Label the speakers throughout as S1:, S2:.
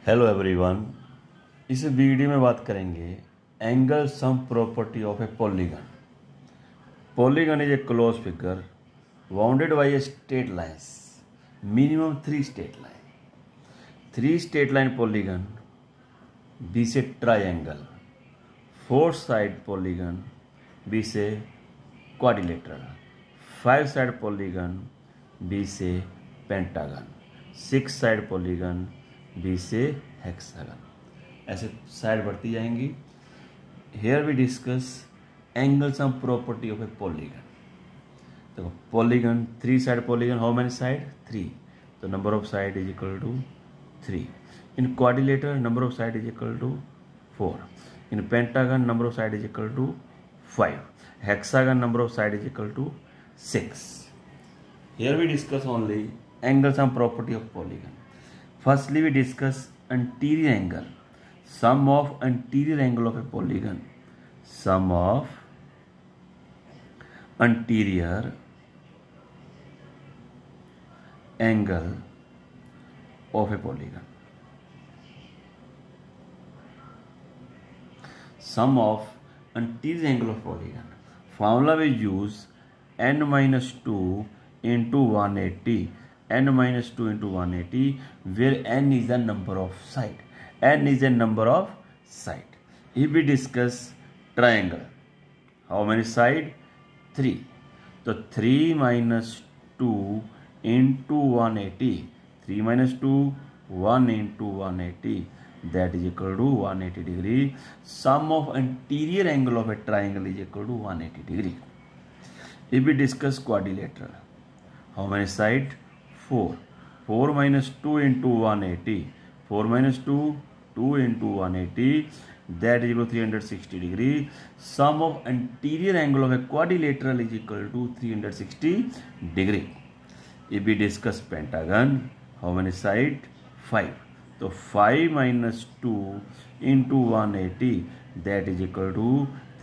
S1: Hello everyone. इस video में बात करेंगे angle sum property of a polygon. Polygon is a close figure bounded by a straight lines, minimum 3 straight line. 3 straight line polygon बी से triangle, 4 side polygon बी से quadrilateral, 5 side polygon बी से पेंटागन, 6 साइड पॉलीगन बी से hexagon. ऐसे side बढ़ती जाएंगी। Here we discuss angle sum property of a polygon. देखो polygon 3 side polygon, how many side 3, तो number of side is equal to 3। In quadrilateral number of side is equal to 4। In pentagon number of side is equal to 5। Hexagon number of side is equal to 6. Here we discuss only angle sum property of polygon. Firstly we discuss anterior angle. Sum of anterior angle of a polygon. Sum of anterior angle of a polygon. Sum of anterior angle of polygon. Formula we use n minus 2 into 180. n minus 2 into 180, where n is the number of side. n is a number of side. If we discuss triangle, how many side 3, so 3 minus 2 into 180, 3 minus 2 1 into 180, that is equal to 180 degree. Sum of anterior angle of a triangle is equal to 180 degree. If we discuss quadrilateral, how many side 4, 4 minus 2 into 180, 4 minus 2 2 into 180, that is equal to 360 degree. Sum of anterior angle of a quadrilateral is equal to 360 degree. If we discuss pentagon, how many side 5, so 5 minus 2 into 180, that is equal to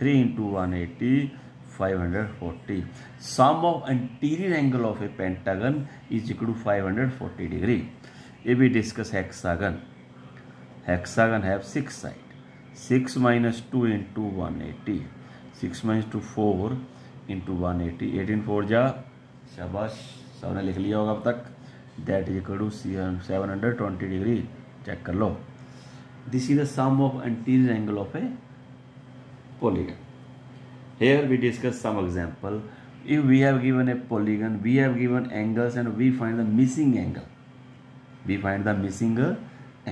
S1: 3 into 180, 540. Sum of anterior angle of a pentagon is equal to 540 degree. If we discuss hexagon, hexagon have 6 side. 6 minus 2 into 180, 6 minus 2 4 into 180, 18 4 जा, शाबाश सबने लिख लिया होगा अब तक, that is equal to 720 degree. Check कर लो. This is the sum of anterior angle of a polygon. Here we discuss some example. If we have given a polygon, we have given angles and we find the missing angle. We find the missing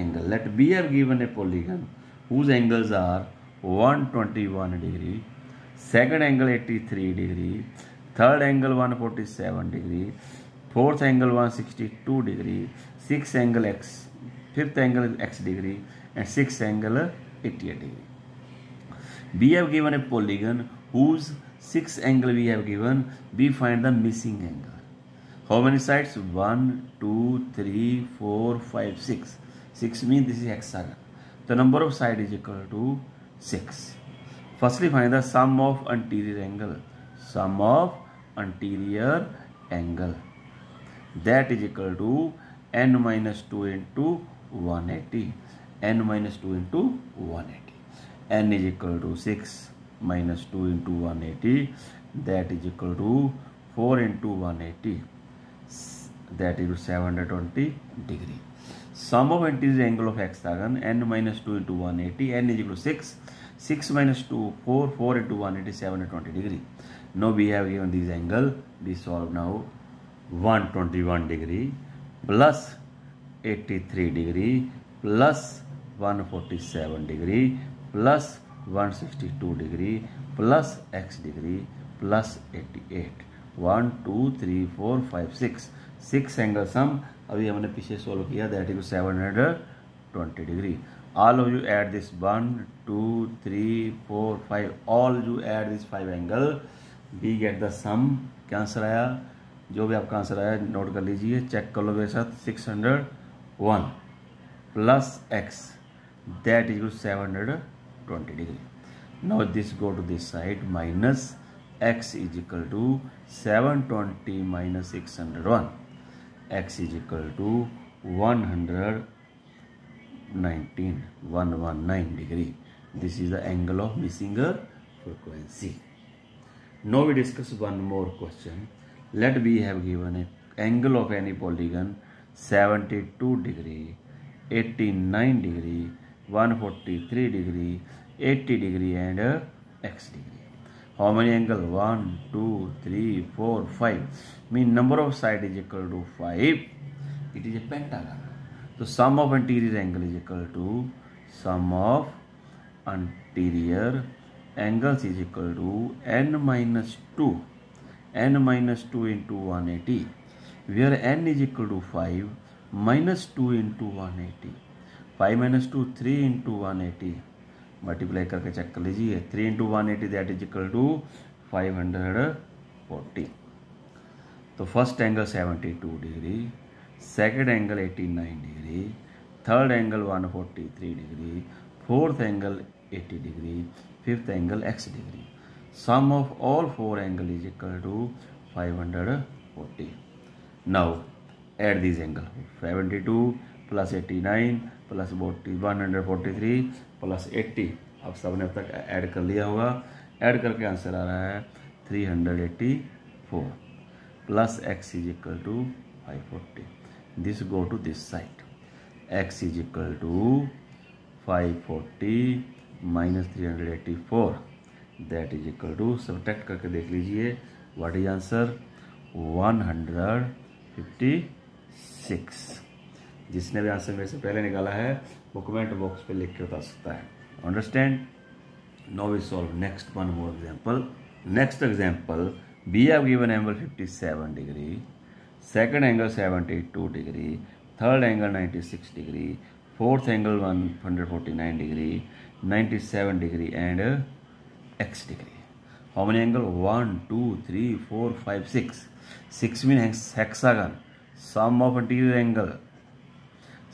S1: angle. Let we have given a polygon whose angles are 121 degree, second angle 83 degree, third angle 147 degree, fourth angle 162 degree, sixth angle x, fifth angle is x degree, and sixth angle 88 degree. We have given a polygon whose sixth angle we have given. We find the missing angle. How many sides? 1 2 3 4 5 6. 6 means this is hexagon. The number of side is equal to 6. Firstly find the sum of anterior angle. Sum of anterior angle, that is equal to n minus 2 into 180. n minus 2 into 180. n is equal to 6 minus 2 into 180, that is equal to 4 into 180, that is 720 degree. Sum of anterior angle of hexagon, n minus 2 into 180, n is equal to 6. 6 minus 2 4, 4 into 180, 720 degree. Now we have given this angle. We solve now. 121 degree plus 83 degree plus 147 degree plus 162 degree plus x degree plus 88. 1 2 3 4 5 6. 6 angle sum अभी हमने पीछे solve किया, that is 720 degree. All of you add this 1 2 3 4 5. All you add this 5 angle. We get the sum. क्या answer आया? जो भी आपका answer आया नोट कर लीजिए, चेक कर लो मेरे साथ. 601 plus x, that is 720 degree. Now this go to this side, minus x is equal to 720 minus 601. x is equal to 100 119 degree. This is the angle of missing frequency. Now we discuss one more question. Let we have given an angle of any polygon 72 degree, 89 degree, 143 degree, 80 degree and x degree. How many angle? 1, 2, 3, 4, 5. Mean number of side is equal to 5. It is a pentagon. So sum of anterior angle is equal to sum of anterior angles is equal to n minus 2 into 180, where n is equal to 5 minus 2 into 180. 5 minus 2 3 into 180 multiply करके check कर लीजिए. 3 into 180 that is equal to 540. तो first angle 72 degree, second angle 89 degree, third angle 143 degree, fourth angle 80 degree, fifth angle x degree. Sum of all four angle is equal to 540. Now add this angle 72 plus 89 plus 143 plus 80. अब सबने अब तक add कर लिया होगा. Add करके answer आ रहा है 384 plus x is equal to 540. This go to this side. x is equal to 540 minus 384 that is equal to, subtract करके देख लीजिए व्हाट इज आंसर 156. जिसने भी आंसर मेरे से पहले निकाला है वो कमेंट बॉक्स पे लिख के बता सकता है. Understand. Now we solve next one more example. Next example, we have given angle 57 degree, second angle 72 degree, third angle 96 degree, fourth angle 149 degree, 97 degree and x degree. How many angle? 1 2 3 4 5 6. 6 means hexagon. Sum of anterior angle.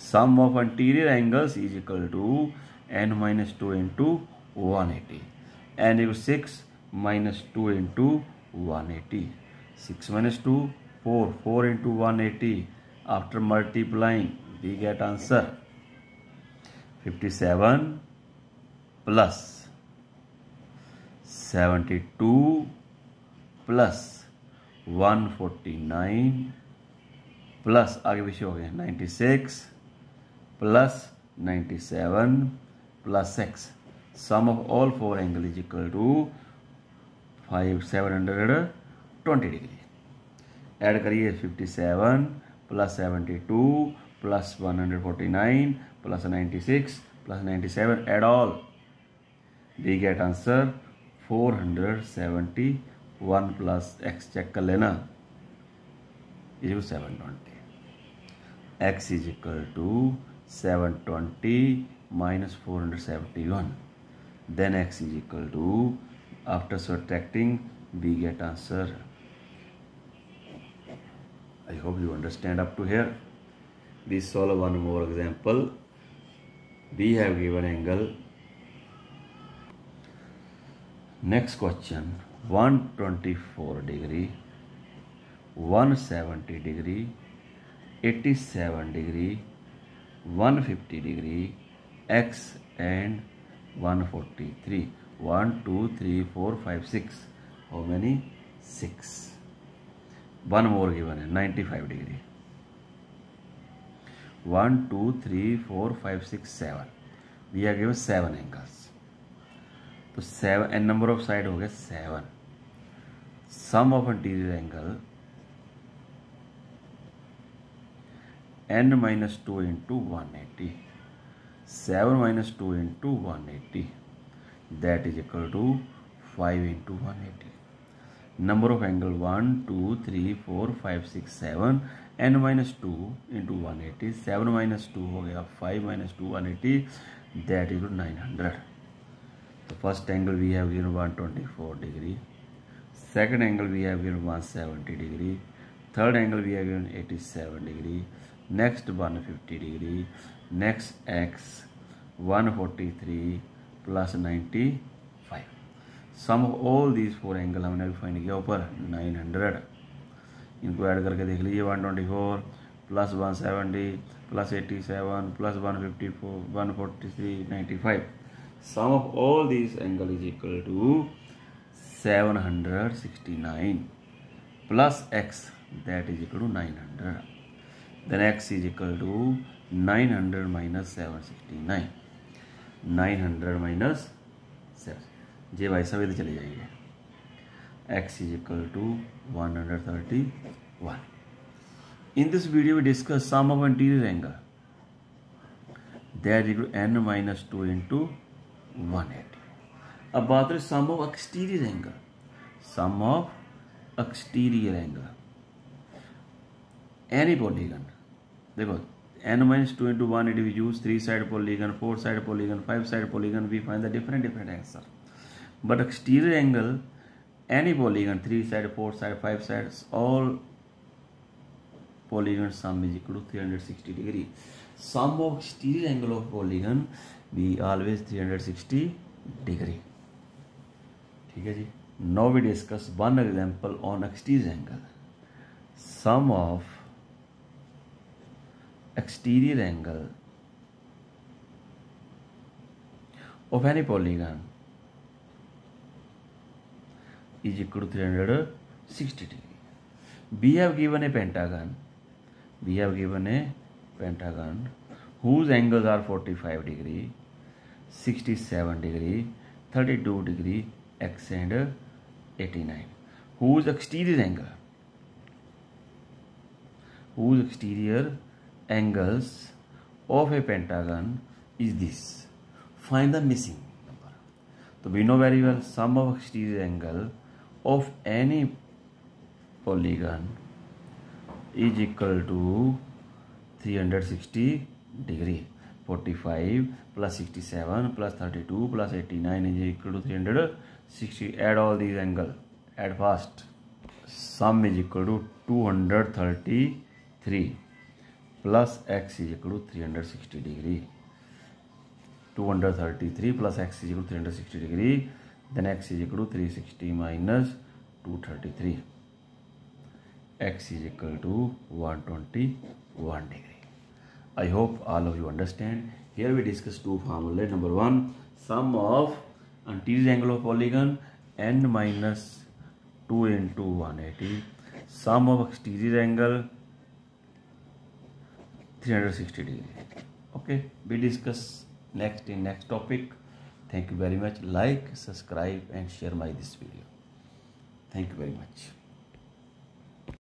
S1: Sum of anterior angles is equal to n minus 2 into 180. n equals 6 minus 2 into 180. 6 minus 2, 4. 4 into 180. After multiplying, we get answer 57 plus 72 plus 149 plus आगे पीछे हो गए 96 plus 97 plus x. Sum of all four angle is equal to 720 degree. Add करिए 57 plus 72 plus 149 plus 96 plus 97. Add all we get answer 471 plus x. Check कर लेना is 720. x is equal to 720 minus 471. Then x is equal to, after subtracting, we get answer. I hope you understand up to here. We solve one more example. We have given angle. Next question, 124 degree, 170 degree, 87 degree, 150 degree, x and 143. 1 2 3 4 5 6. How many? 6. One more given है 95 degree. 1 2 3 4 5 6 7. We are given 7 angles. तो 7 and number of side हो गया 7. Sum of anterior angle n minus 2 into 180. 7 minus 2 into 180. That is equal to 5 into 180. Number of angle 1, 2, 3, 4, 5, 6, 7. n minus 2 into 180. 7 minus 2 हो गया 5 minus 2 180. That is 900. The first angle we have given 124 degree. Second angle we have given 170 degree. Third angle we have given 87 degree. Next 150 degree. Next x 143 plus 95. Sum of all these four angle हमने अभी find किया ऊपर 900. इनको add करके देख लीजिए 124 plus 170 plus 87 plus 154 143 95. Sum of all these angle is equal to 769 plus x, that is equal to 900. Then x is equal to 900 minus 769. 900 minus 7, ये भाई साहब इधर चले जाइए. X is equal to 131. In this video we discuss sum of anterior angle, that is equal to n minus 2 into 180. अब बात है sum of exterior angle. Sum of exterior angle, any polygon, देखो n minus 2 into 180 we use 3 side polygon, 4 side polygon, 5 side polygon, we find the different answer. But exterior angle, any polygon, 3 side, 4 side, 5 sides, all polygon sum is equal to 360 degree. Sum of exterior angle of polygon we always 360 degree. ठीक है जी. Now we discuss one example on exterior angle. Sum of exterior angle of any polygon is equal to 360 degree. We have given a pentagon. Whose angles are 45 degree, 67 degree, 32 degree, x and 89. Whose exterior angles of a pentagon is this. Find the missing number. So we know very well sum of exterior angle of any polygon is equal to 360 degree. 45 plus 67 plus 32 plus 89 is equal to 360. Add all these angles. Add fast. Sum is equal to 233 plus x is equal to 360 degree. 233 plus x is equal to 360 degree. Then x is equal to 360 minus 233. X is equal to 121 degree. I hope all of you understand. Here we discuss two formulas. Number one, sum of anterior angle of polygon n minus 2 into 180. Sum of exterior angle 360 degree. Okay, we discuss next in next topic. Thank you very much. Like, subscribe and share this video. Thank you very much.